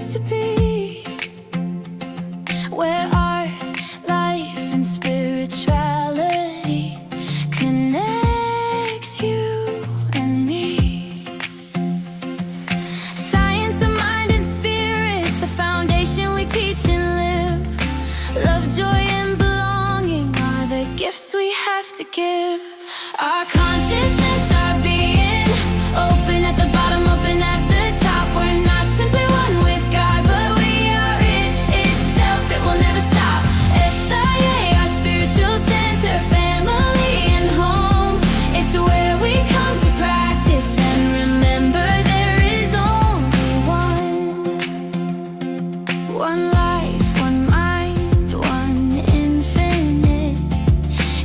place to be, where art, life, and spirituality connects you and me. Science of mind and spirit, the foundation we teach and live. Love, joy, and belonging are the gifts we have to give. Our consciousness, our being, open at the bottom, open at the top. We're not simply one with God, but we are it itself. It will never stop. SIA, our spiritual center, family and home. It's where we come to practice and remember there is only one life, one mind, one infinite,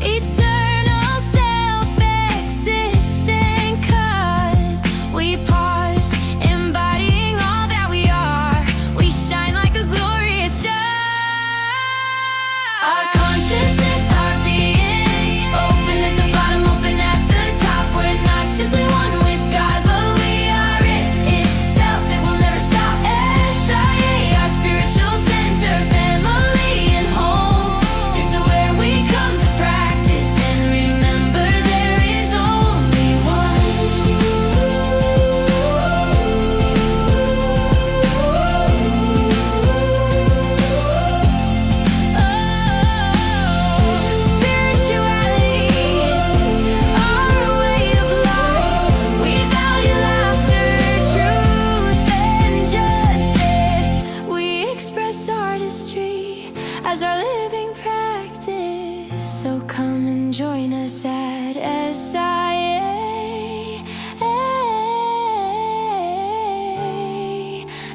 eternal, self-existent. 'Cause we pause, embodying all that we are. We shine like a glorious star. Our consciousness, our being, open at the bottom, open at the top. We're not simply one with God, but we are it itself. It will never stop. SIA, our spiritual center, family and home. It's where we come to practice and remember there is only one. Spirituality is our way of life. We value laughter, truth, and justice. We express artistry as our living practice. So come and join us at SIA.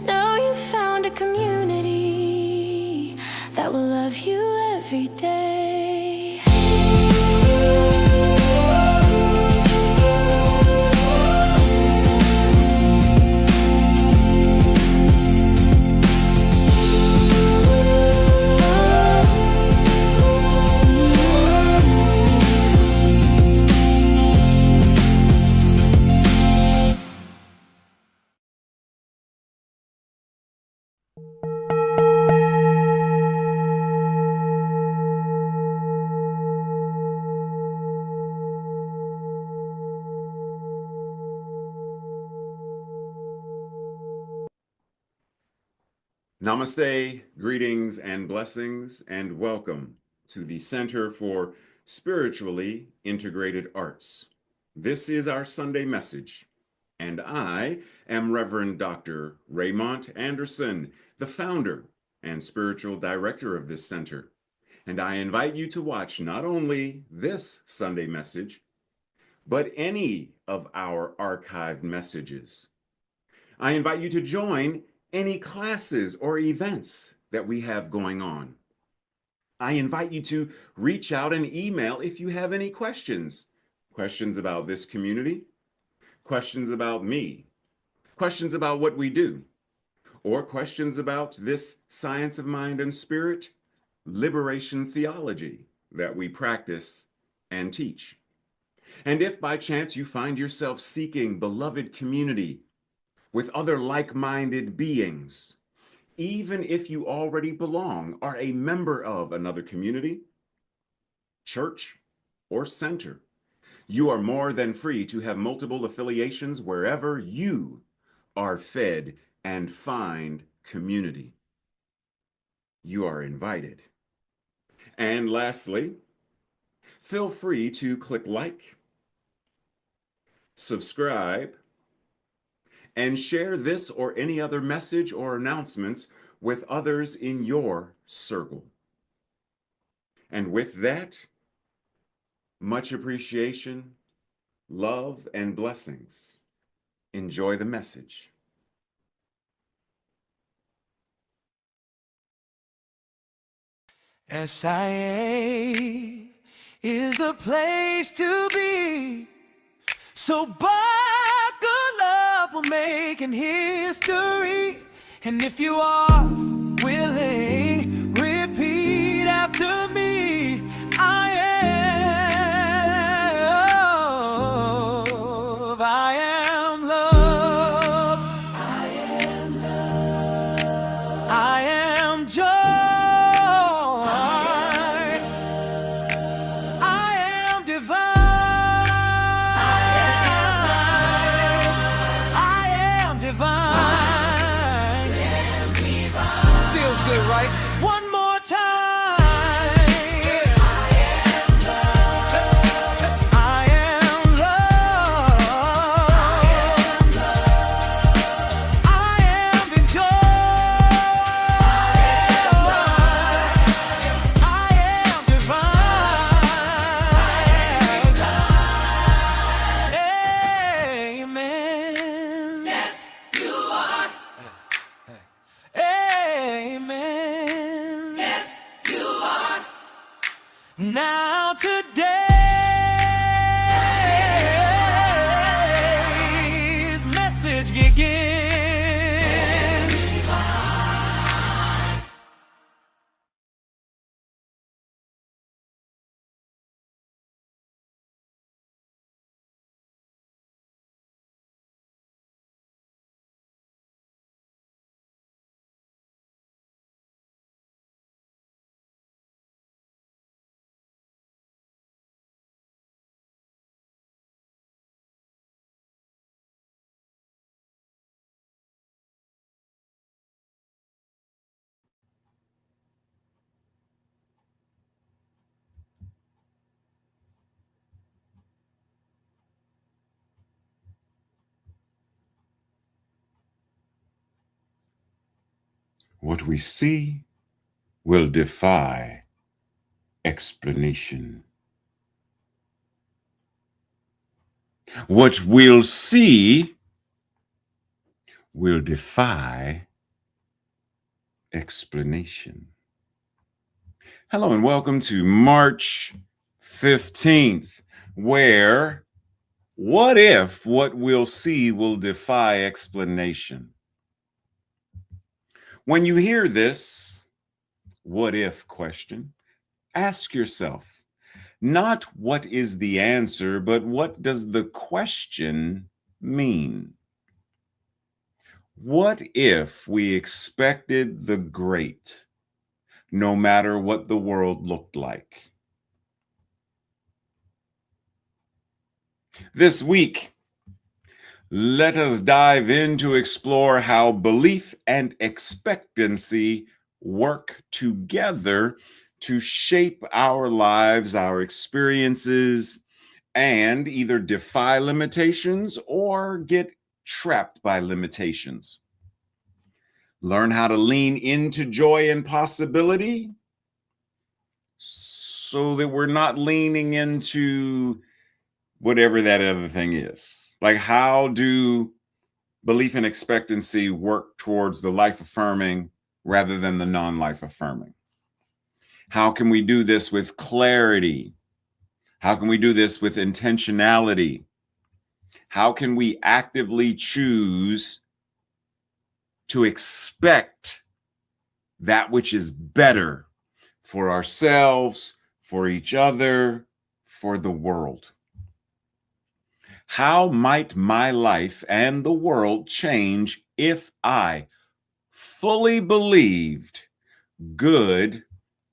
Know you found a community that will love you every day. Namaste, greetings and blessings, and welcome to the Center for Spiritually Integrated Arts. This is our Sunday message, and I am Reverend Dr. Raymond Anderson, the founder and spiritual director of this center. And I invite you to watch not only this Sunday message, but any of our archived messages. I invite you to join any classes or events that we have going on. I invite you to reach out and email if you have any questions. Questions about this community, questions about me, questions about what we do, or questions about this science of mind and spirit, liberation theology that we practice and teach. And if by chance you find yourself seeking beloved community with other like-minded beings, even if you already belong, are a member of another community, church, or center, you are more than free to have multiple affiliations wherever you are fed and find community. You are invited. And lastly, feel free to click like, subscribe, and share this or any other message or announcements with others in your circle. And with that, much appreciation, love, and blessings. Enjoy the message. SIA is the place to be. So buckle up, we're making history. And if you are willing, repeat after me. I am love. I am love. it right. One more time. I am love. I am joy. I am divine. Amen. Yes, you are. Amen. Yes, you are. Now today's message begins. What we see will defy explanation. What we'll see will defy explanation. Hello and welcome to March 15th, where what if what we'll see will defy explanation? When you hear this what if question, ask yourself, not what is the answer, but what does the question mean? What if we expected the great, no matter what the world looked like? This week, let us dive in to explore how belief and expectancy work together to shape our lives, our experiences, and either defy limitations or get trapped by limitations. Learn how to lean into joy and possibility so that we're not leaning into whatever that other thing is. Like, how do belief and expectancy work towards the life affirming rather than the non-life affirming? How can we do this with clarity? How can we do this with intentionality? How can we actively choose to expect that which is better for ourselves, for each other, for the world? How might my life and the world change if I fully believed good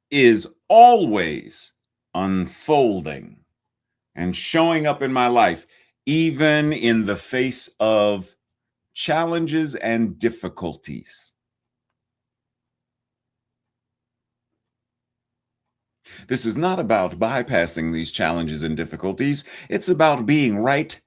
is always unfolding and showing up in my life, even in the face of challenges and difficulties? This is not about bypassing these challenges and difficulties. It's about being right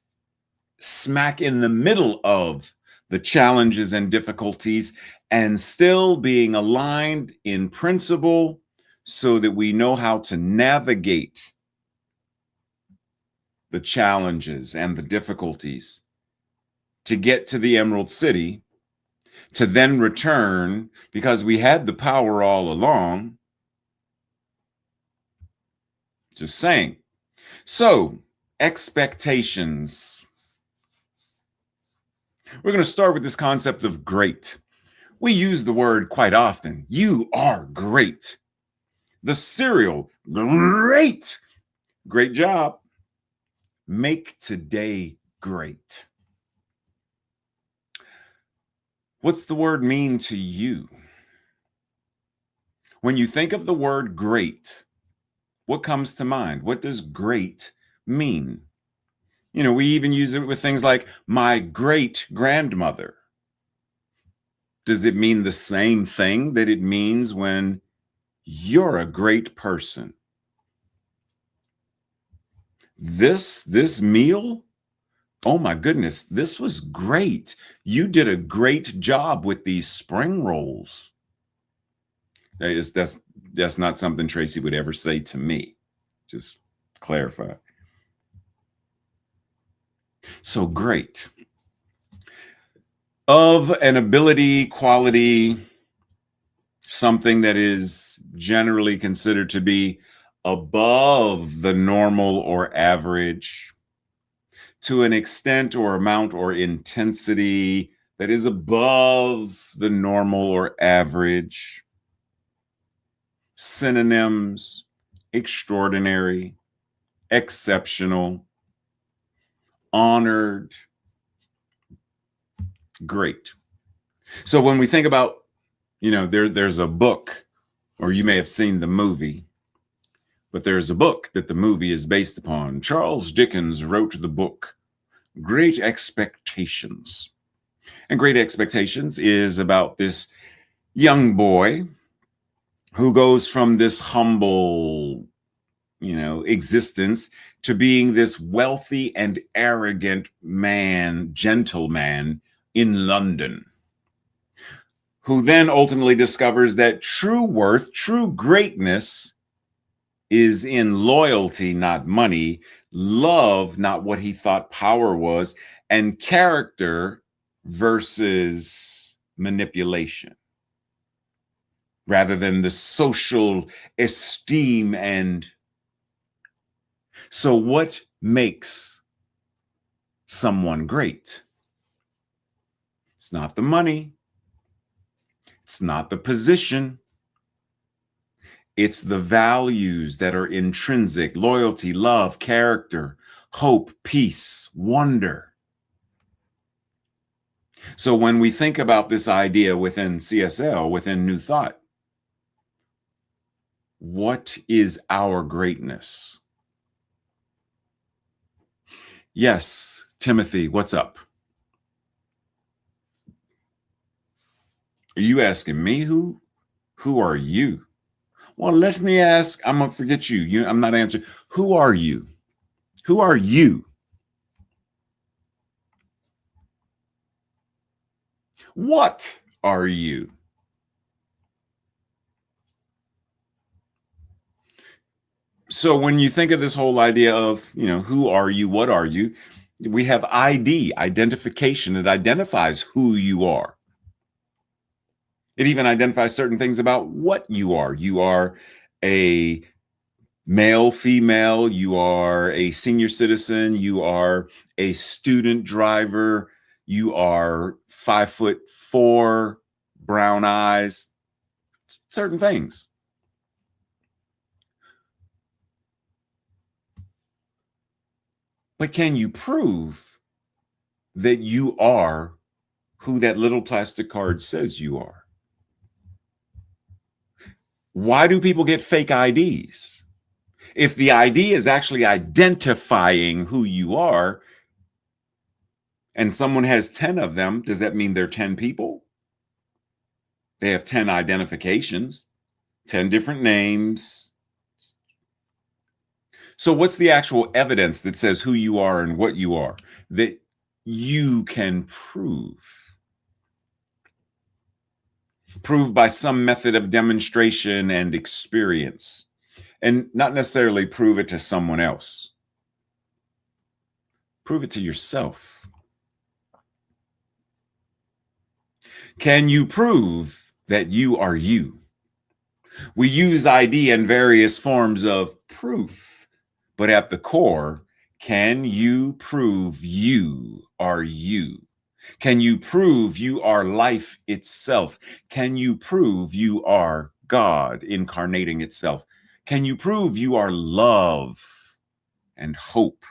smack in the middle of the challenges and difficulties and still being aligned in principle so that we know how to navigate the challenges and the difficulties to get to the Emerald City, to then return because we had the power all along. Just saying. So, expectations. We're going to start with this concept of great. We use the word quite often. You are great. The cereal, great. Great job. Make today great. What's the word mean to you? When you think of the word great, what comes to mind? What does great mean? You know, we even use it with things like my great grandmother. Does it mean the same thing that it means when you're a great person? This meal, oh my goodness, this was great. You did a great job with these spring rolls. That's not something Tracy would ever say to me. Just clarify. So great. Of an ability, quality, something that is generally considered to be above the normal or average, to an extent or amount or intensity that is above the normal or average. Synonyms: extraordinary, exceptional, honored, great. So when we think about, there's a book, or you may have seen the movie, but there's a book that the movie is based upon. Charles Dickens wrote the book, Great Expectations. And Great Expectations is about this young boy who goes from this humble, existence to being this wealthy and arrogant man, gentleman in London, who then ultimately discovers that true worth, true greatness is in loyalty, not money, love, not what he thought power was, and character versus manipulation, rather than the social esteem. And so what makes someone great? It's not the money. It's not the position. It's the values that are intrinsic: loyalty, love, character, hope, peace, wonder. So when we think about this idea within CSL, within New Thought, what is our greatness? Yes, Timothy, what's up? Are you asking me who are you? Well, let me ask, I'm going to forget you. I'm not answering. Who are you? Who are you? What are you? So when you think of this whole idea of, who are you? What are you? We have ID, identification. It identifies who you are. It even identifies certain things about what you are. You are a male, female, you are a senior citizen, you are a student driver, you are 5'4", brown eyes, certain things. But can you prove that you are who that little plastic card says you are? Why do people get fake IDs? If the ID is actually identifying who you are, and someone has 10 of them, does that mean they're 10 people? They have 10 identifications, 10 different names. So what's the actual evidence that says who you are and what you are that you can prove? Prove by some method of demonstration and experience, and not necessarily prove it to someone else. Prove it to yourself. Can you prove that you are you? We use ID in various forms of proof, but at the core, can you prove you are you? Can you prove you are life itself? Can you prove you are God incarnating itself? Can you prove you are love and hope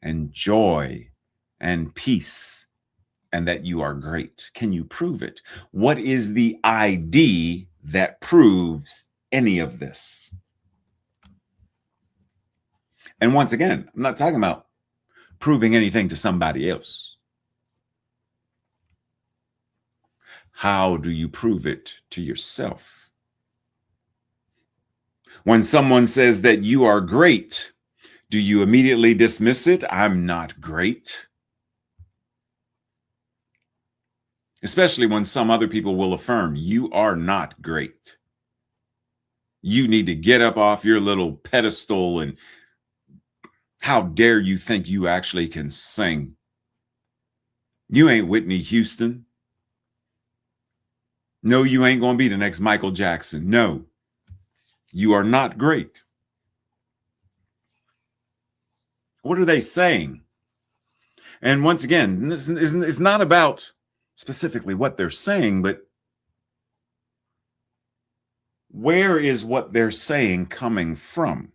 and joy and peace, and that you are great? Can you prove it? What is the ID that proves any of this? And once again, I'm not talking about proving anything to somebody else. How do you prove it to yourself? When someone says that you are great, do you immediately dismiss it? I'm not great. Especially when some other people will affirm you are not great. You need to get up off your little pedestal, and how dare you think you actually can sing? You ain't Whitney Houston. No, you ain't going to be the next Michael Jackson. No, you are not great. What are they saying? And once again, it's not about specifically what they're saying, but where is what they're saying coming from?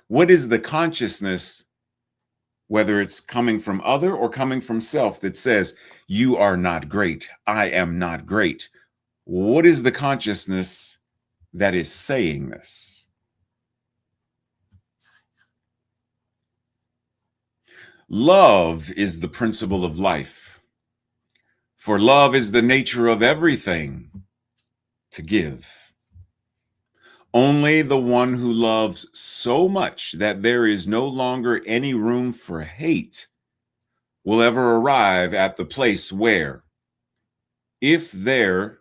What is the consciousness, whether it's coming from other or coming from self, that says, you are not great, I am not great? What is the consciousness that is saying this? Love is the principle of life, for love is the nature of everything to give. Only the one who loves so much that there is no longer any room for hate will ever arrive at the place where, if there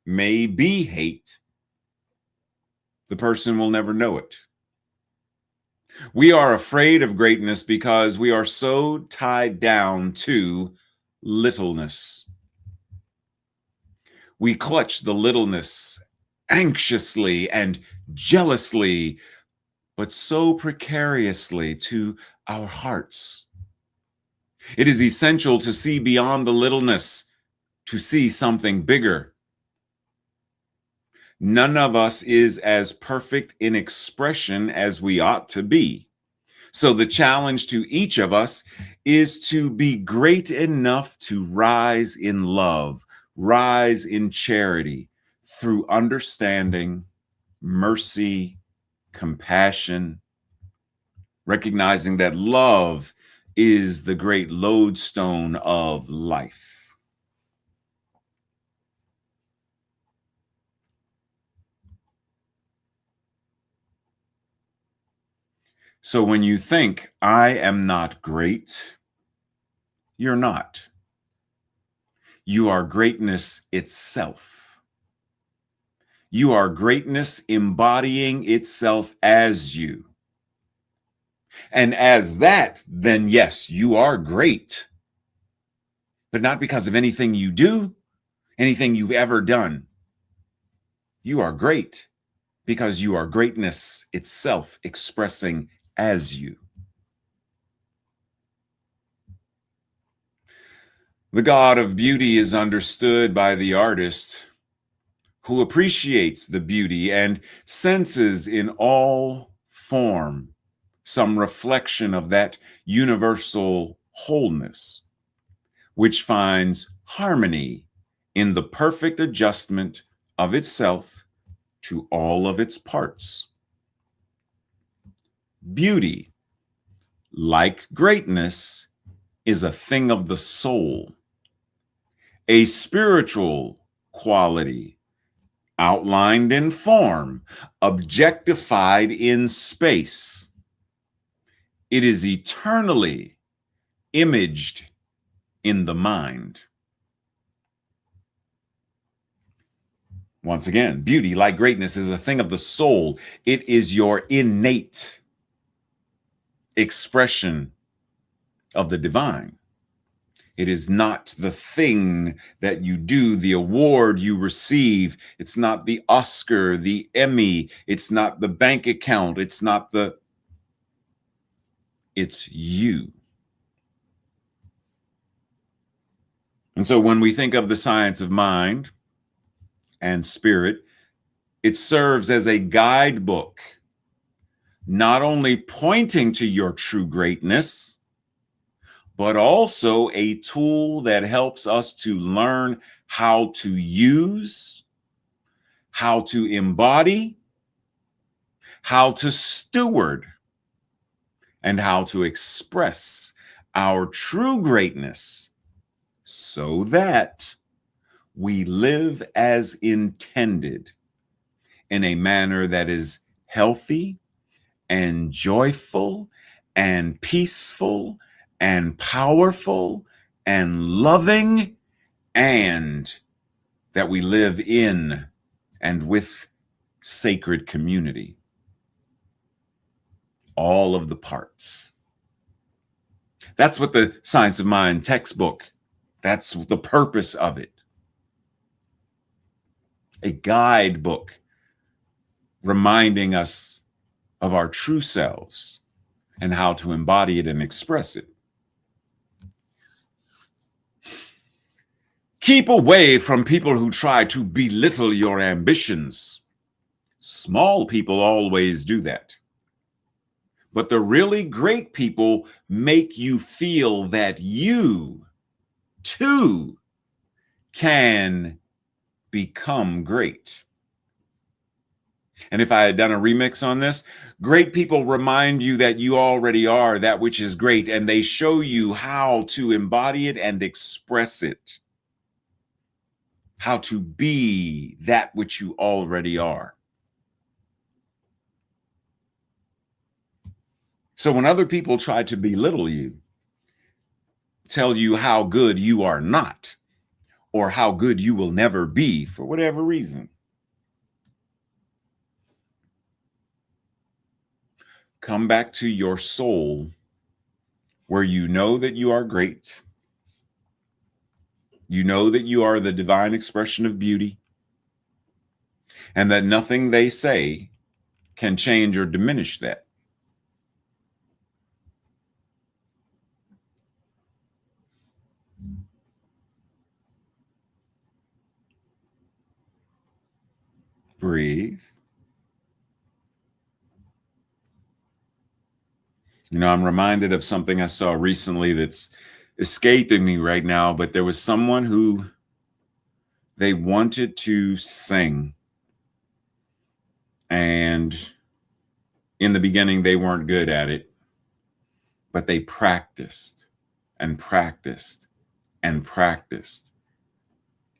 may be hate, the person will never know it. We are afraid of greatness because we are so tied down to littleness. We clutch the littleness anxiously and jealously, but so precariously, to our hearts. It is essential to see beyond the littleness, to see something bigger. None of us is as perfect in expression as we ought to be. So the challenge to each of us is to be great enough to rise in love, rise in charity, through understanding, mercy, compassion, recognizing that love is the great lodestone of life. So when you think, I am not great, you're not. You are greatness itself. You are greatness embodying itself as you. And as that, then yes, you are great. But not because of anything you do, anything you've ever done. You are great because you are greatness itself expressing as you. The God of beauty is understood by the artist who appreciates the beauty and senses in all form some reflection of that universal wholeness, which finds harmony in the perfect adjustment of itself to all of its parts. Beauty, like greatness, is a thing of the soul, a spiritual quality, outlined in form, objectified in space. It is eternally imaged in the mind. Once again, beauty, like greatness, is a thing of the soul. It is your innate expression of the divine. It is not the thing that you do, the award you receive. It's not the Oscar, the Emmy. It's not the bank account. It's you. And so when we think of the science of mind and spirit, it serves as a guidebook, not only pointing to your true greatness, but also a tool that helps us to learn how to use, how to embody, how to steward, and how to express our true greatness so that we live as intended in a manner that is healthy and joyful and peaceful and powerful and loving, and that we live in and with sacred community. All of the parts. That's what the Science of Mind textbook, that's the purpose of it. A guidebook reminding us of our true selves and how to embody it and express it. Keep away from people who try to belittle your ambitions. Small people always do that. But the really great people make you feel that you, too, can become great. And if I had done a remix on this, great people remind you that you already are that which is great, and they show you how to embody it and express it, how to be that which you already are. So when other people try to belittle you, tell you how good you are not, or how good you will never be for whatever reason, come back to your soul where you know that you are great. You know that you are the divine expression of beauty, and that nothing they say can change or diminish that. Breathe. You know, I'm reminded of something I saw recently that's escaping me right now, but there was someone who they wanted to sing. And in the beginning, they weren't good at it, but they practiced and practiced and practiced.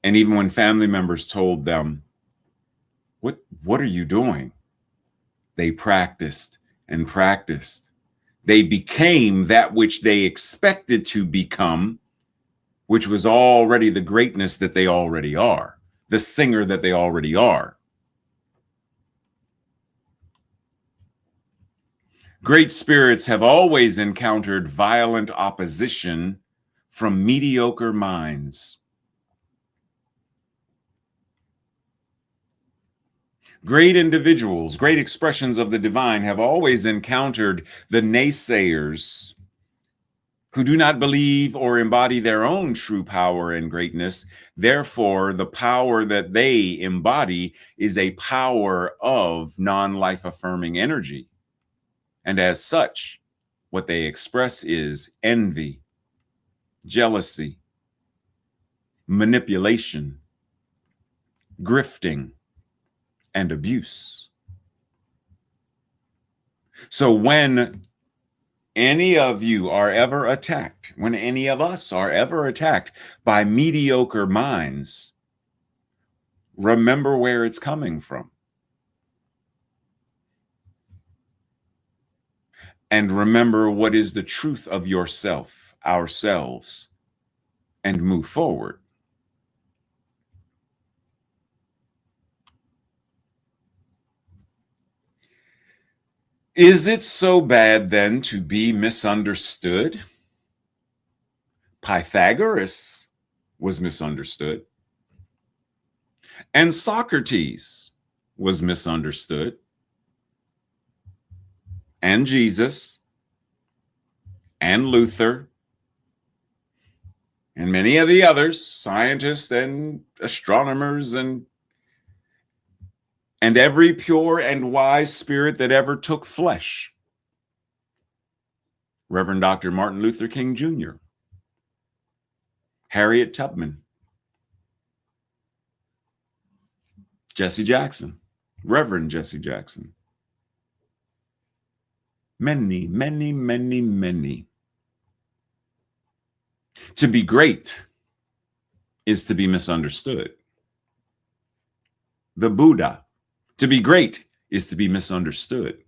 And even when family members told them, what are you doing? They practiced and practiced. They became that which they expected to become, which was already the greatness that they already are, the singer that they already are. Great spirits have always encountered violent opposition from mediocre minds. Great individuals, great expressions of the divine have always encountered the naysayers who do not believe or embody their own true power and greatness. Therefore, the power that they embody is a power of non-life affirming energy. And as such, what they express is envy, jealousy, manipulation, grifting, and abuse. So when any of you are ever attacked, when any of us are ever attacked by mediocre minds, remember where it's coming from. And remember what is the truth of yourself, ourselves, and move forward. Is it so bad then to be misunderstood? Pythagoras was misunderstood. And Socrates was misunderstood. And Jesus, and Luther, and many of the others, scientists and astronomers, and every pure and wise spirit that ever took flesh. Reverend Dr. Martin Luther King Jr., Harriet Tubman, Jesse Jackson, Reverend Jesse Jackson. Many, many, many, many. To be great, is to be misunderstood. The Buddha, to be great, is to be misunderstood.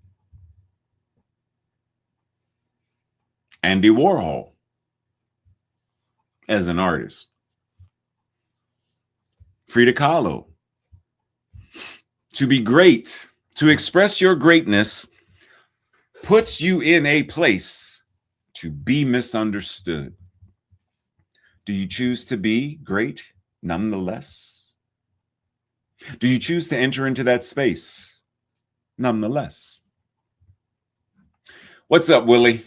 Andy Warhol, as an artist. Frida Kahlo, to be great, to express your greatness, puts you in a place to be misunderstood. Do you choose to be great nonetheless? Do you choose to enter into that space nonetheless? What's up, Willie?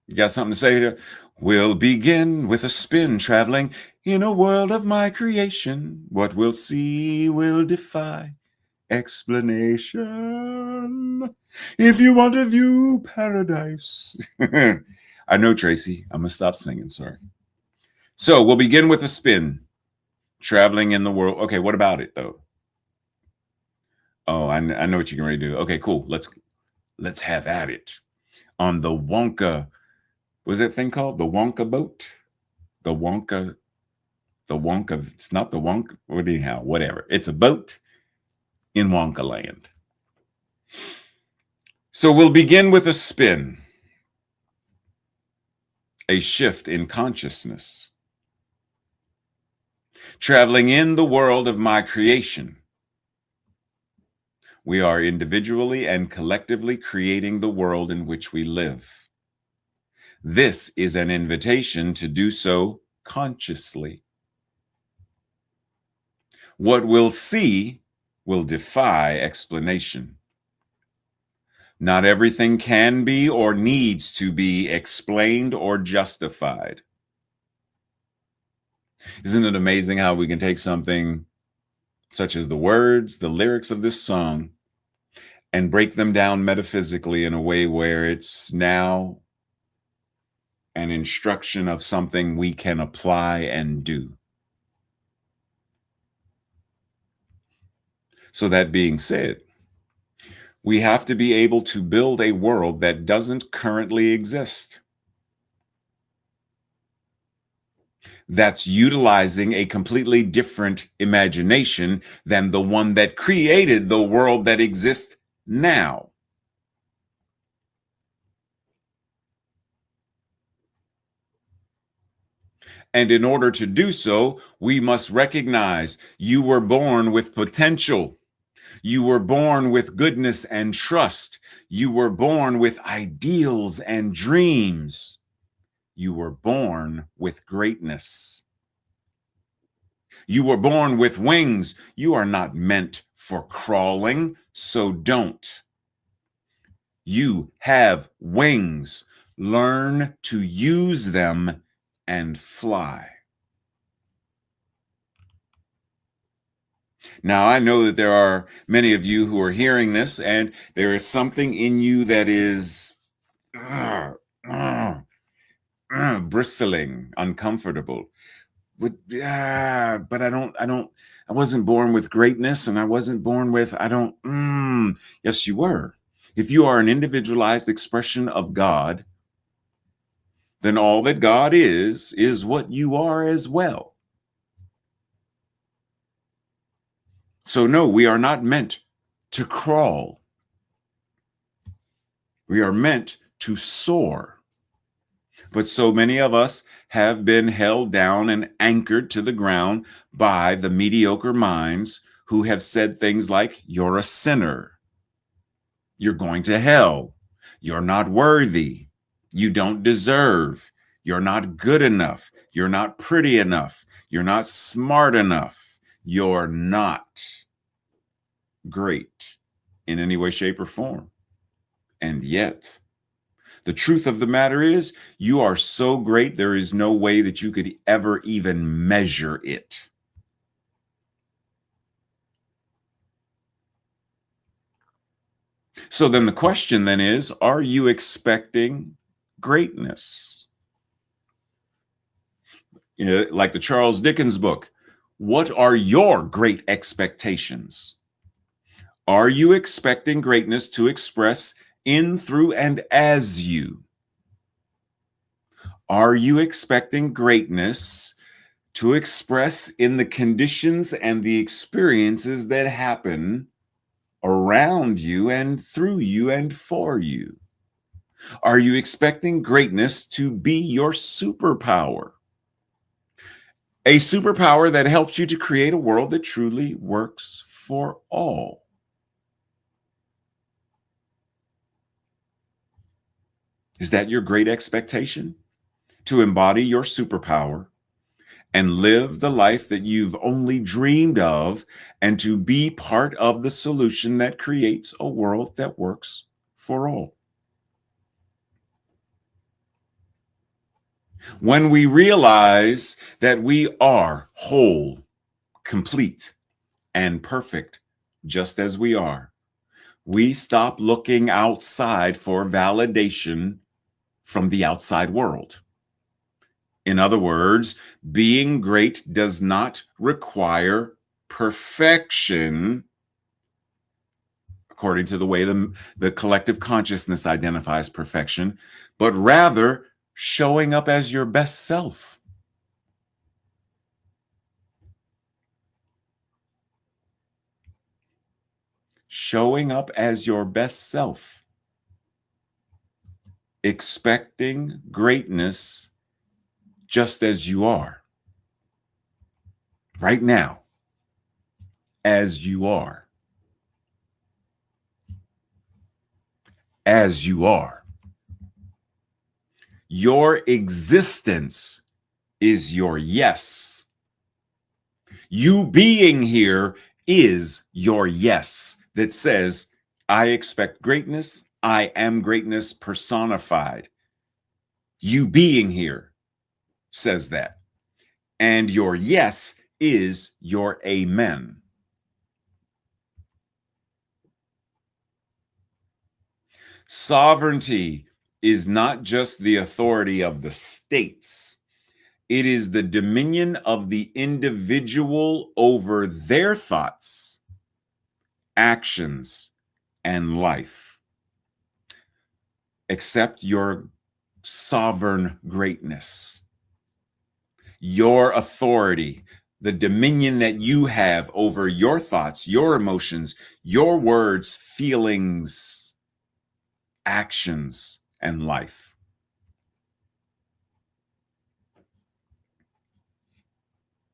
You got something to say here? We'll begin with a spin, traveling in a world of my creation. What we'll see will defy explanation. If you want to view paradise. I know, Tracy. I'm going to stop singing. Sorry. So we'll begin with a spin, traveling in the world. Okay, what about it, though? Oh, I know what you can really do. Okay, cool. Let's have at it. On the Wonka, what's that thing called? The Wonka boat? The Wonka, it's not the Wonka, anyhow, whatever. It's a boat in Wonka land. So we'll begin with a spin, a shift in consciousness, traveling in the world of my creation. We are individually and collectively creating the world in which we live. This is an invitation to do so consciously. What we'll see will defy explanation. Not everything can be or needs to be explained or justified. Isn't it amazing how we can take something such as the words, the lyrics of this song, and break them down metaphysically in a way where it's now an instruction of something we can apply and do. So that being said, we have to be able to build a world that doesn't currently exist. That's utilizing a completely different imagination than the one that created the world that exists now. And in order to do so, we must recognize you were born with potential. You were born with goodness and trust. You were born with ideals and dreams. You were born with greatness. You were born with wings. You are not meant for crawling, so don't. You have wings. Learn to use them and fly. Now, I know that there are many of you who are hearing this, and there is something in you that is bristling, uncomfortable. But I wasn't born with greatness, and I wasn't born with, yes, you were. If you are an individualized expression of God, then all that God is what you are as well. So no, we are not meant to crawl. We are meant to soar. But so many of us have been held down and anchored to the ground by the mediocre minds who have said things like, you're a sinner. You're going to hell. You're not worthy. You don't deserve. You're not good enough. You're not pretty enough. You're not smart enough. You're not great in any way, shape, or form. And yet, the truth of the matter is, you are so great, there is no way that you could ever even measure it. So then the question then is, are you expecting greatness? You know, like the Charles Dickens book, what are your great expectations? Are you expecting greatness to express in, through, and as you? Are you expecting greatness to express in the conditions and the experiences that happen around you and through you and for you? Are you expecting greatness to be your superpower? A superpower that helps you to create a world that truly works for all. Is that your great expectation? To embody your superpower and live the life that you've only dreamed of, and to be part of the solution that creates a world that works for all. When we realize that we are whole, complete, and perfect just as we are, we stop looking outside for validation from the outside world. In other words, being great does not require perfection, according to the way the collective consciousness identifies perfection, but rather showing up as your best self. Showing up as your best self. Expecting greatness just as you are. Right now, as you are. As you are. Your existence is your yes. You being here is your yes that says, I expect greatness. I am greatness personified. You being here says that. And your yes is your amen. Sovereignty is not just the authority of the states. It is the dominion of the individual over their thoughts, actions, and life. Accept your sovereign greatness, your authority, the dominion that you have over your thoughts, your emotions, your words, feelings, actions, and life.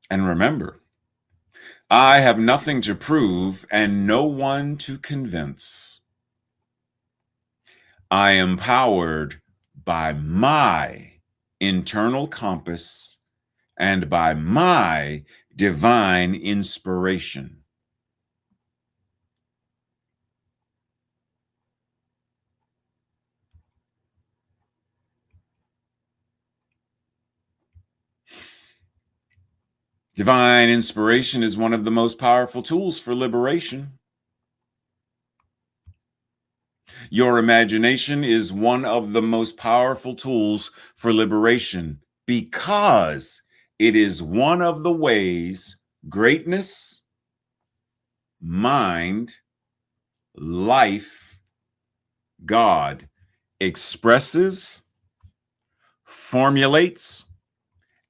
And remember, I have nothing to prove and no one to convince. I am powered by my internal compass and by my divine inspiration. Divine inspiration is one of the most powerful tools for liberation. Your imagination is one of the most powerful tools for liberation because it is one of the ways greatness, mind, life, God expresses, formulates,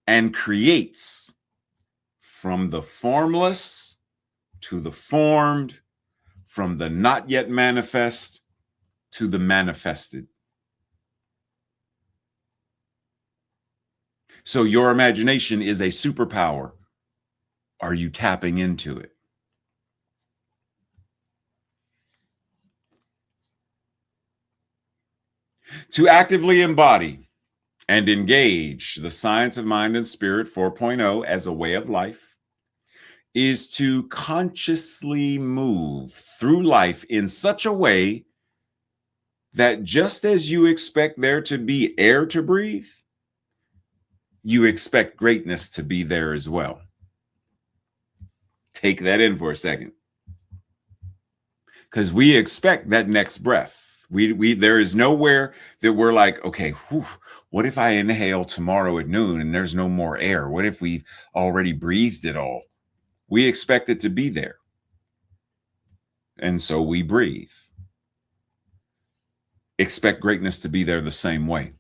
and creates from the formless to the formed, from the not yet manifest to the manifested. So your imagination is a superpower. Are you tapping into it? To actively embody and engage the science of mind and spirit 4.0 as a way of life is to consciously move through life in such a way that just as you expect there to be air to breathe, you expect greatness to be there as well. Take that in for a second. Because we expect that next breath. There is nowhere that we're like, okay, whew, what if I inhale tomorrow at noon and there's no more air? What if we've already breathed it all? We expect it to be there. And so we breathe. Expect greatness to be there the same way.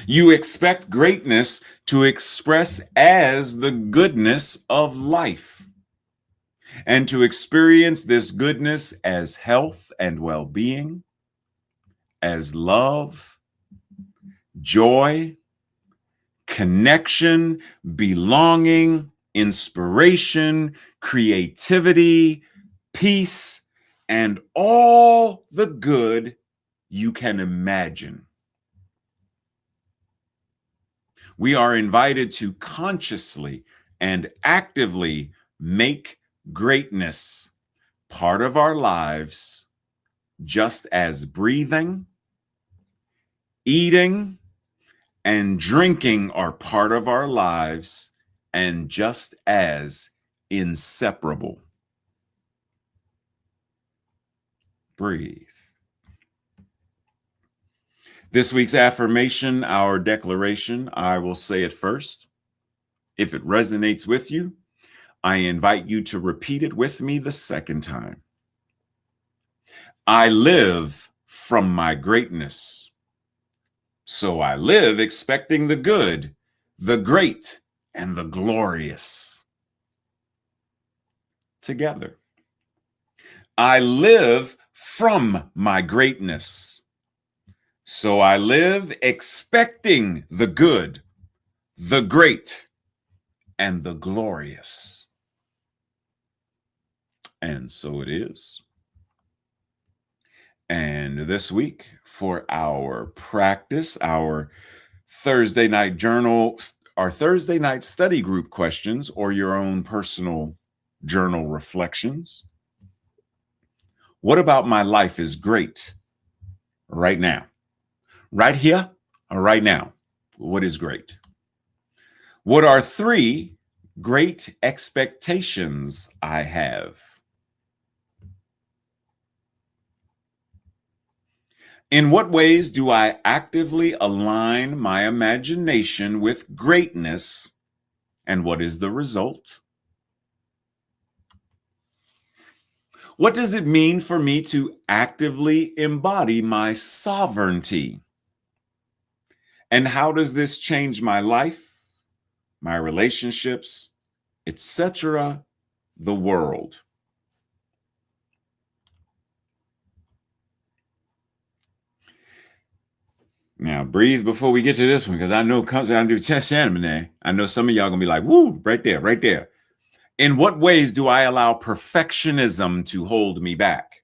You expect greatness to express as the goodness of life, and to experience this goodness as health and well-being, as love, joy, connection, belonging, inspiration, creativity, peace, and all the good you can imagine. We are invited to consciously and actively make greatness part of our lives, just as breathing, eating, and drinking are part of our lives, and just as inseparable. Breathe. This week's affirmation, our declaration, I will say it first. If it resonates with you, I invite you to repeat it with me the second time. I live from my greatness. So I live expecting the good, the great, and the glorious. Together. I live from my greatness. So I live expecting the good, the great, and the glorious. And so it is. And this week, for our practice, our Thursday night journal, our Thursday night study group questions, or your own personal journal reflections. What about my life is great right now? Right here or right now? What is great? What are 3 great expectations I have? In what ways do I actively align my imagination with greatness, and what is the result? What does it mean for me to actively embody my sovereignty? And how does this change my life, my relationships, etc., the world? Now, breathe before we get to this one, because I know comes down to test anime. I know some of y'all gonna be like, woo, right there, right there. In what ways do I allow perfectionism to hold me back?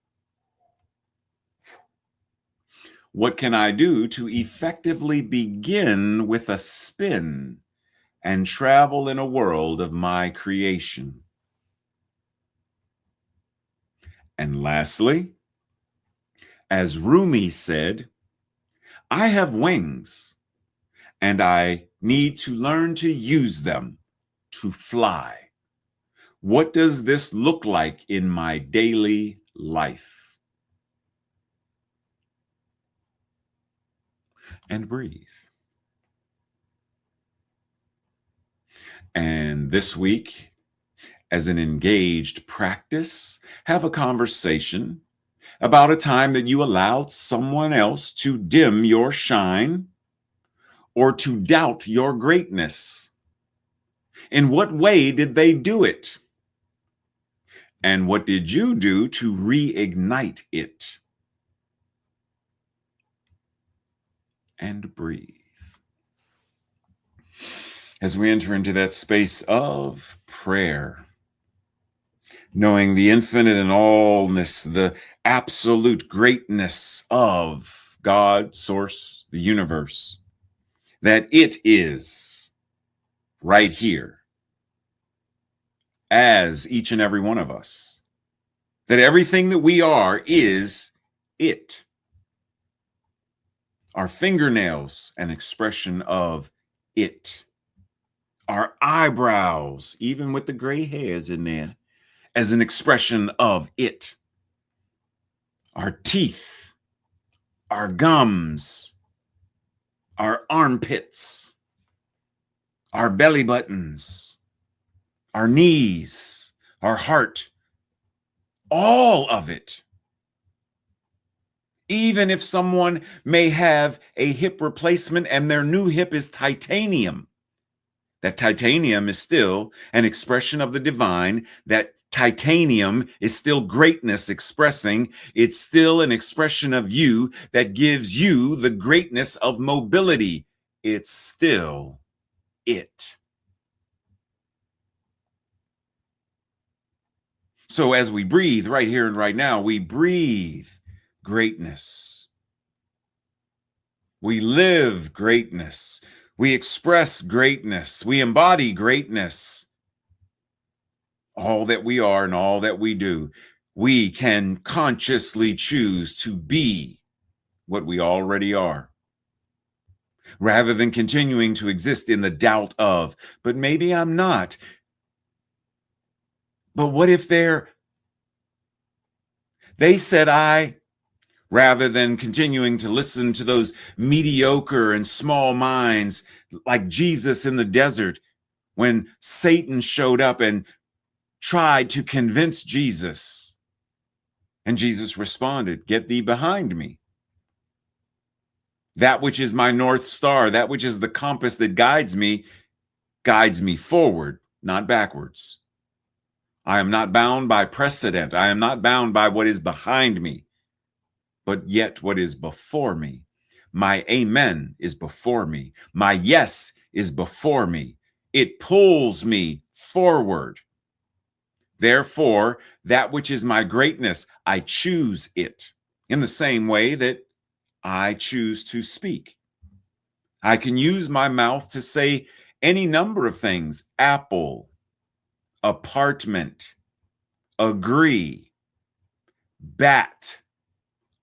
What can I do to effectively begin with a spin and travel in a world of my creation? And lastly, as Rumi said, I have wings and I need to learn to use them to fly. What does this look like in my daily life? And breathe. And this week, as an engaged practice, have a conversation about a time that you allowed someone else to dim your shine or to doubt your greatness. In what way did they do it? And what did you do to reignite it? And breathe. As we enter into that space of prayer, knowing the infinite and allness, the absolute greatness of God, Source, the universe, that it is right here as each and every one of us, that everything that we are is it. Our fingernails, an expression of it. Our eyebrows, even with the gray hairs in there, as an expression of it. Our teeth, our gums, our armpits, our belly buttons, our knees, our heart, all of it Even if someone may have a hip replacement and their new hip is titanium, that titanium is still an expression of the divine. That titanium is still greatness expressing. It's still an expression of you that gives you the greatness of mobility. It's still it. So as we breathe right here and right now, we breathe greatness. We live greatness. We express greatness. We embody greatness. All that we are and all that we do, we can consciously choose to be what we already are, rather than continuing to exist in the doubt of, but maybe I'm not. But what if they said rather than continuing to listen to those mediocre and small minds like Jesus in the desert when Satan showed up and tried to convince Jesus. And Jesus responded, "Get thee behind me. That which is my North Star, that which is the compass that guides me forward, not backwards. I am not bound by precedent. I am not bound by what is behind me, but yet what is before me. My amen is before me. My yes is before me. It pulls me forward. Therefore, that which is my greatness, I choose it in the same way that I choose to speak. I can use my mouth to say any number of things: apple, apartment, agree, bat,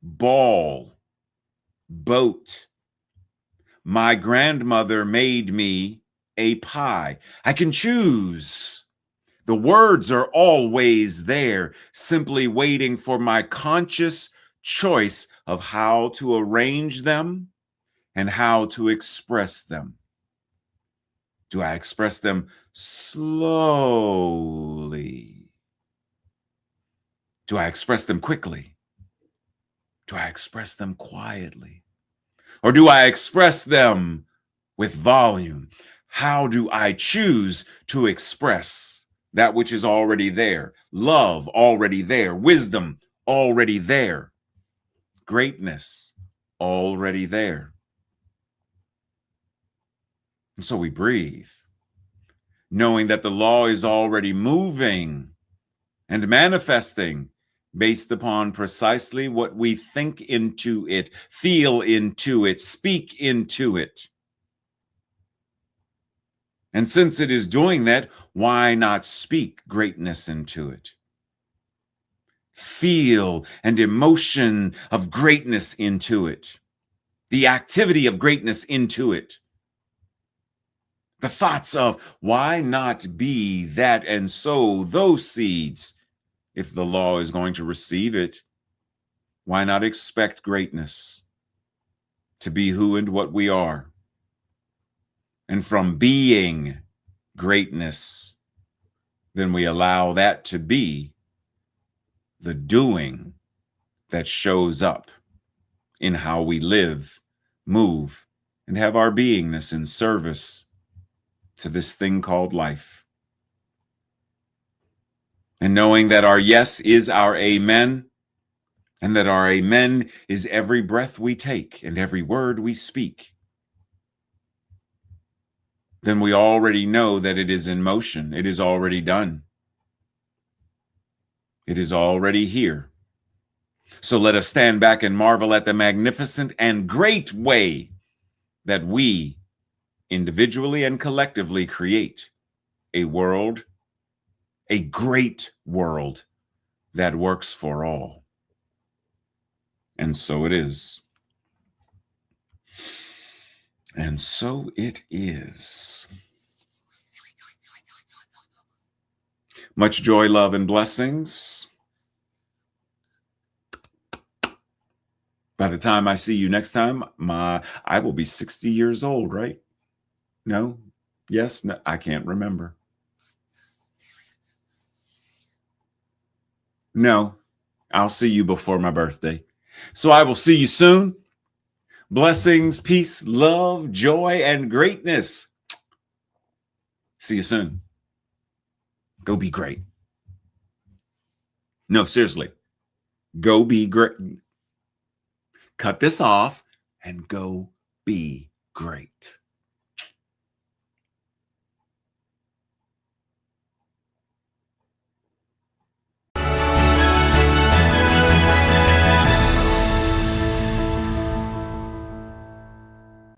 ball, boat. My grandmother made me a pie. I can choose. The words are always there, simply waiting for my conscious choice of how to arrange them and how to express them. Do I express them slowly? Do I express them quickly? Do I express them quietly? Or do I express them with volume? How do I choose to express that which is already there? Love already there, wisdom already there, greatness already there. And so we breathe, knowing that the law is already moving and manifesting based upon precisely what we think into it, feel into it, speak into it. And since it is doing that, why not speak greatness into it? Feel and emotion of greatness into it. The activity of greatness into it. The thoughts of why not be that and sow those seeds. If the law is going to receive it, why not expect greatness to be who and what we are? And from being greatness, then we allow that to be the doing that shows up in how we live, move, and have our beingness in service to this thing called life. And knowing that our yes is our amen, and that our amen is every breath we take and every word we speak, then we already know that it is in motion. It is already done. It is already here. So let us stand back and marvel at the magnificent and great way that we, individually and collectively, create a world, a great world that works for all. And so it is. And so it is. Much joy, love, and blessings. By the time I see you next time, I will be 60 years old, right? No? Yes? No, I can't remember. No, I'll see you before my birthday. So I will see you soon. Blessings, peace, love, joy, and greatness. See you soon. Go be great. No, seriously. Go be great. Cut this off and go be great.